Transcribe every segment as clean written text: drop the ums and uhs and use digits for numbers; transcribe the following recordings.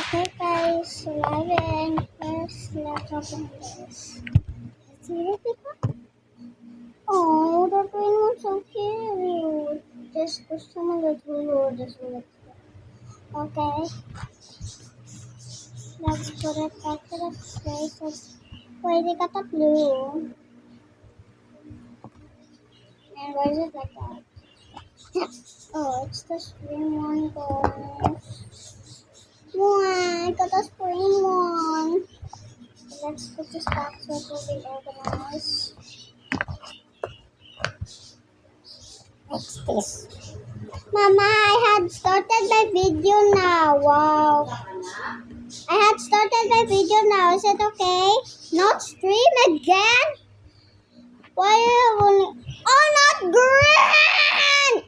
Okay guys, 11. First, let's open this. Let's see it, diba? Oh, the green one's so cute. Just gusto mo nagulod. Okay. Let's put it back to the place. Pwede ka pa blue. And why is it like that? Oh, it's the spring one goes. One, got the spring one. Let's put this back so it will be organized. What's this? Mama, I had started my video now. Wow. I had started my video now. Is it okay? Not stream again? Why are you only... Oh, not green!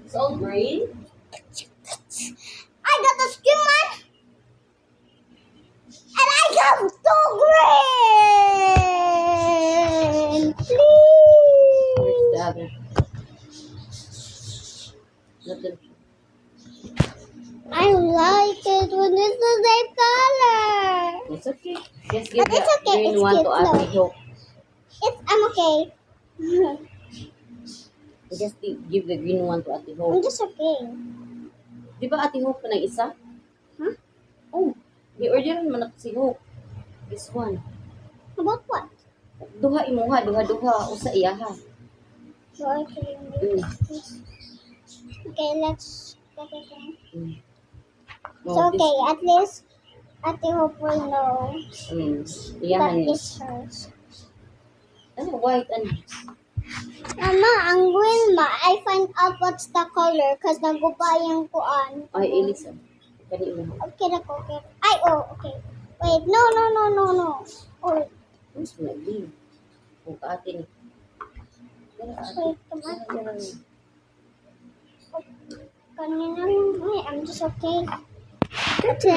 So green? I got the skin one. And I got two green. Where's Please. the other? Nothing. I like it when it's the same color. It's okay. Just give But it's the okay, green it's one cute, to Ate no. Hope. I'm okay. Just give the green one to Ate I'm Hope. just okay. Di ba Ate Hope ka ng isa? Huh? Oh, i-orderan mo na si Hope. This one. About what? Duha imuha, duha-duha. Usa iya ha. Well, okay, okay, let's get it in. Mm. It's okay, at least Ate Hope will know Iyahan that niya. it's hers. Ano, white and... Mama, ang green ma, I find out what's the color because nagubay yung kuan. Ay, Elisa. Kani mo. Okay na ko, okay. Ay, oh, okay. Wait, no. Oh, Mas naging. Kung ka atin. wait, come on. Kanina, I'm just okay. That's it.